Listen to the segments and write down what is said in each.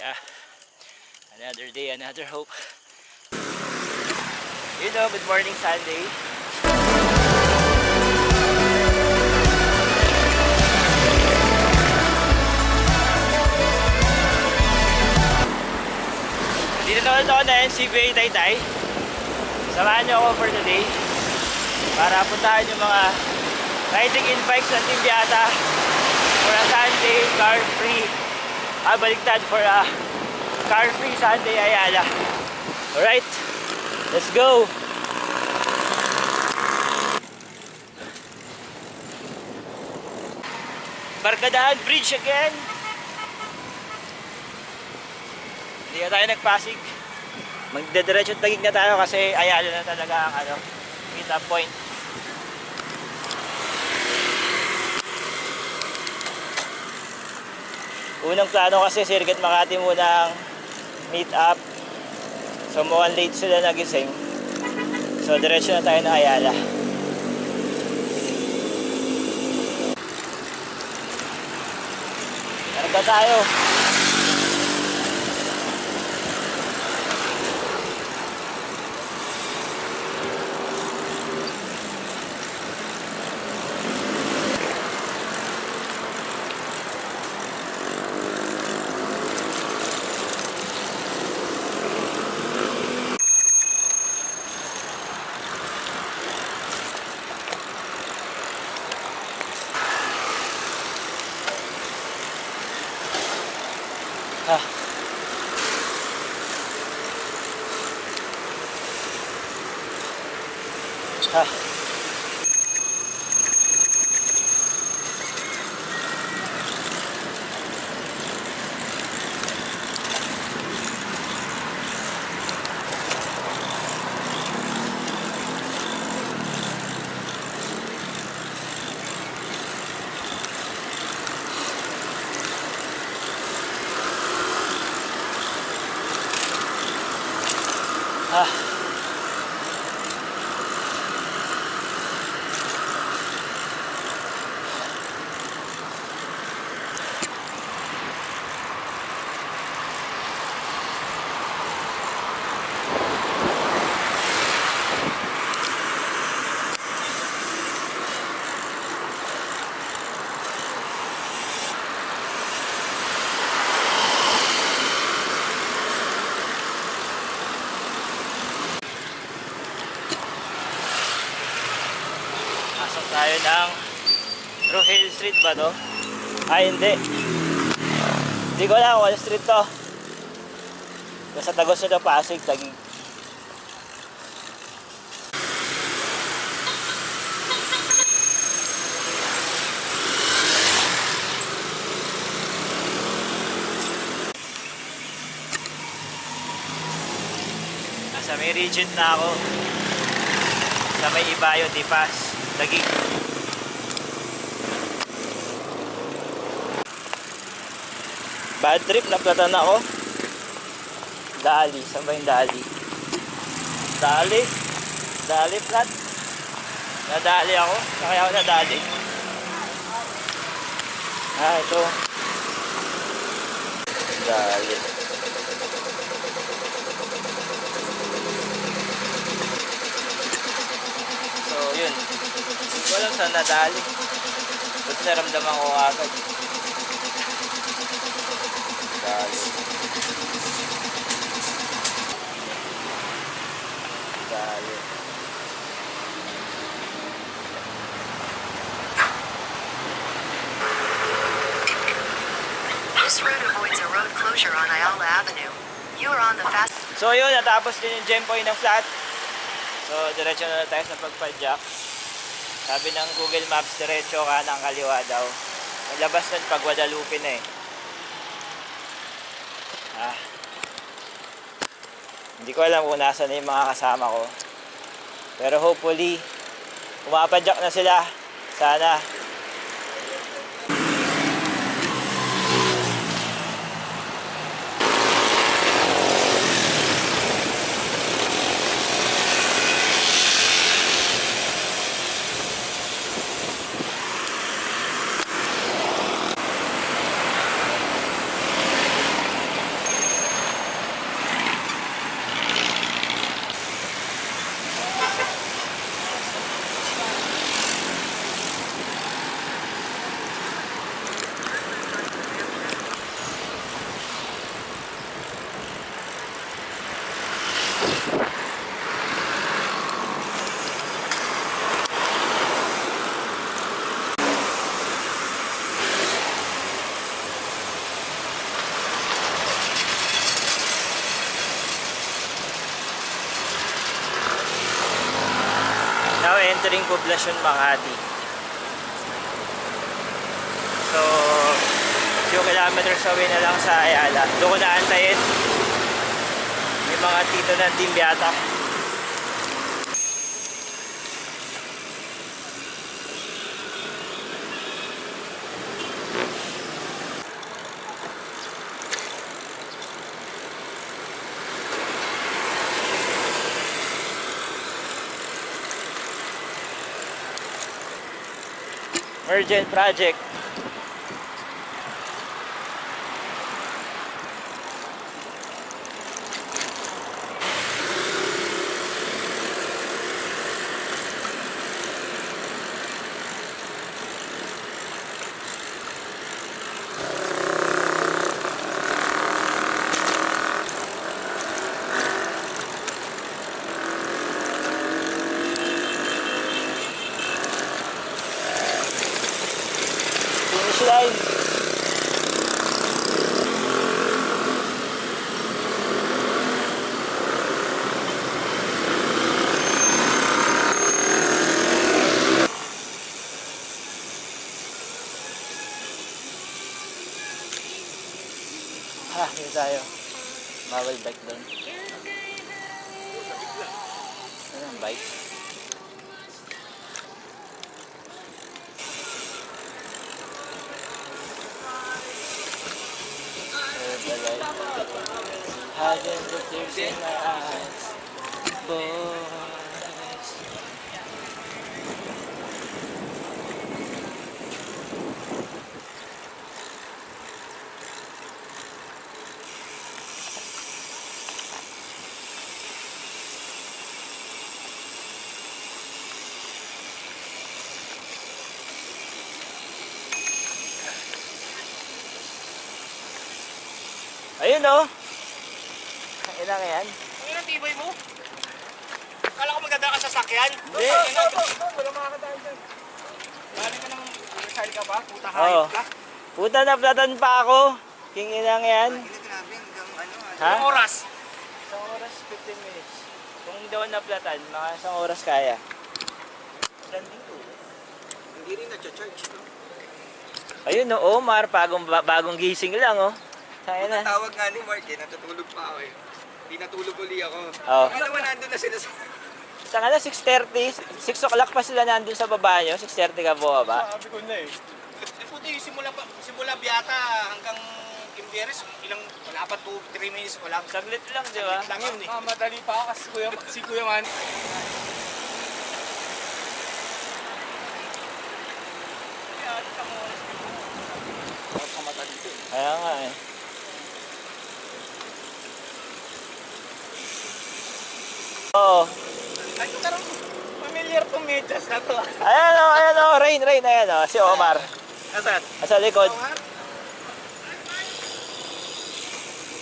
Yeah, another day, another hope. You know, good morning Sunday. Dito naman ako na NCBA Taytay. Samahan niyo ako for today para puntahan yung mga riding in bikes ng Team Biata for a Sunday car free. Baliktad for a car free Sunday Ayala. Alright, let's go! Barkadahan Bridge again. Hindi na tayo nagpasig. Magdediretso at tagig na tayo kasi Ayala na talaga ang meet up point. Unang plano kasi Circuit Makati muna ang meet up. So mukhang late sila nagising. So diretso na tayo na Ayala. Karga tayo. Tayo ng Rohel Street ba to? Ay hindi. Hindi ko alam kung ano street to. Basta Tagos na Pasig, Taguig. Nasa may region na ako. Sa may Ibayo, Dipas, Taguig. Bad trip, naplatan ako. Dali, saan ba yung Dali? Dali flat. Nadali ako, kaya ako nadali. Ito. Dali. So, yun. Hindi ko alam saan nadali. Ba't naramdaman ko agad. Dali. This route avoids a road closure on Ayala Avenue. You are on the fast. So yun, natapos din yung gem point ng flat. So diretso na tayo sa pagpadyak. Sabi ng Google Maps, diretso kanang kaliwa daw. Maglabas nun pag Guadalupe na eh. Hindi ko alam kung nasa na yung mga kasama ko. Pero hopefully, pumapadyak na sila. Sana. neighboring poblasyon Makati. So, few kilometers away na lang sa Ayala. Doon ko naantayin yung mga tito ng Team Beata. Emergent project. Finish line. Dito tayo. Bawal bike doon. Ano ang bike? Hiding the tears in my eyes, boys. Ayun oh. Ilang yan? Ang ang tibay mo? Kala ko magdadala ka sa sakyan? Hindi. Wala makakadaan dyan. Galing ka ng Rizal ka ba? Puta Oo. hayop ka? Puta na platan pa ako. King inang yan. Grabe, hanggang ano. Ha? Anong oras? Isang oras, 15 minutes. Kung daw na platan, mga isang oras kaya. Nandito. Hindi rin na-charge, no? Ayun no, Omar, bagong gising lang oh. Sa'yo na. Tawag nga ni Mark eh, natutulog pa ako eh. Hindi natulog uli ako. Oo. Ano naman nandun na sila sa... Saka na 6:30, 6 o'clock pa sila nandun sa baba nyo, 6:30 ka bumaba. Sabi ko na eh. Puti, simula Biata hanggang Kimberes, ilang, wala pa 2-3 minutes, wala pa. Saglit lang, di ba? Lang yun eh. Madali pa ako kasi si Kuya Man. Kaya nga eh. Oo. Ay, ito karang familiar tong medyas na to. Ayan o, Rain, ayan o, si Omar. Nasaan? Nasa likod.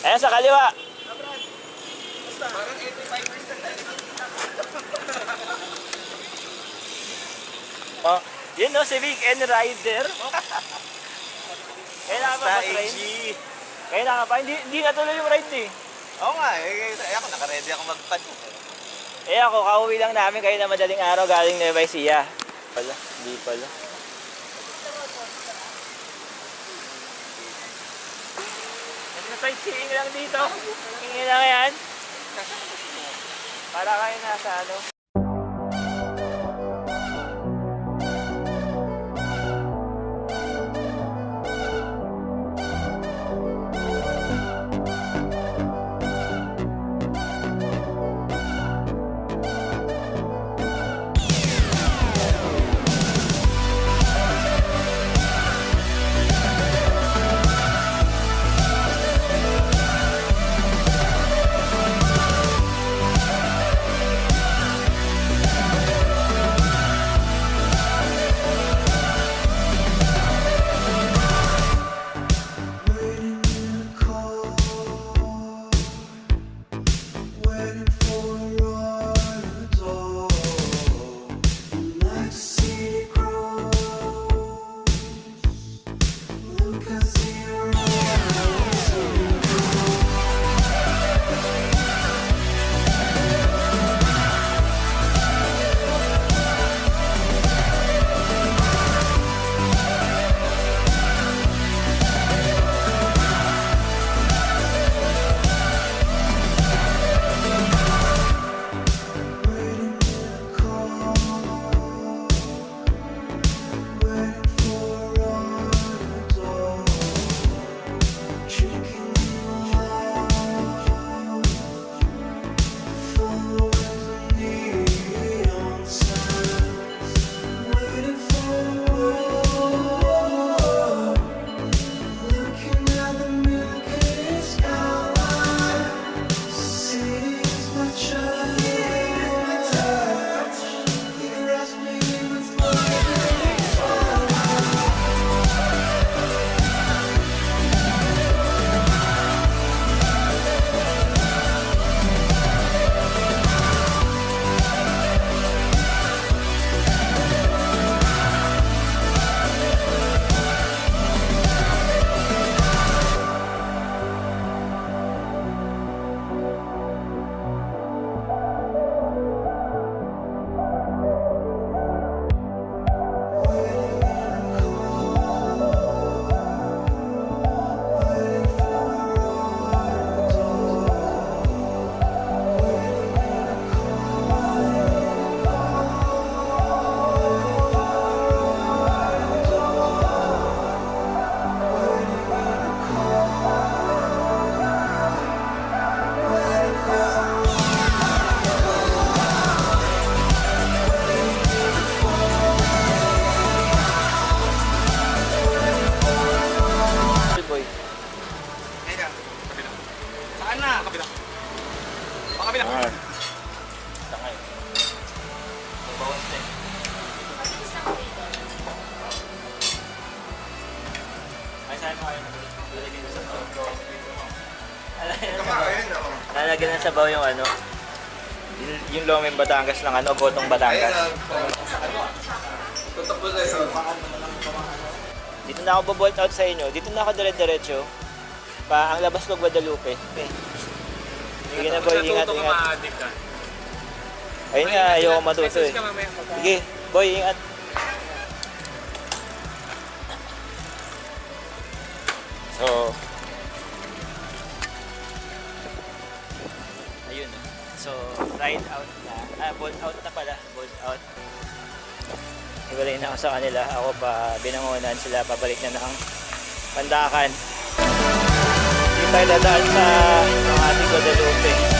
Ayan sa kaliwa. Parang 85% na. Oh, yun no, si Weekend Rider. Kailangan pa ba train? Kailangan pa, hindi natuloy yung ride eh. Oo nga, ako naka-ready ako magpad. Eh ako, kauwi lang namin kayo na madaling araw galing Nueva Ecija. Pala, hindi pala. Nagsa-sightseeing lang dito. Tingin lang yan. Para kayo nasa ano. Saan na? Kabila. Pakabila. Ah. Tangay. Bawas na eh. Ay, saan mo kayo? Lalagyan na sa baw. Lalagyan na sa baw yung ano. Yung Lomeng Batangas lang ano, Gotong Batangas. Dito na ako bobolt out sa inyo. Dito na ako dire-diretso. Ang labas ko Guadalupe. Okay. Sige na boy, ingat, ingat. Ayun nga, ayoko matuto eh. Sige, boy, ingat. So, ayun. So, ride out na. Bolt out na pala. Bolt out. Iwalay na ako sa kanila. Ako pa binangunan sila. Pabalik na ng Pandakan. Hindi tayo dadaan sa mga ating Guadalupe.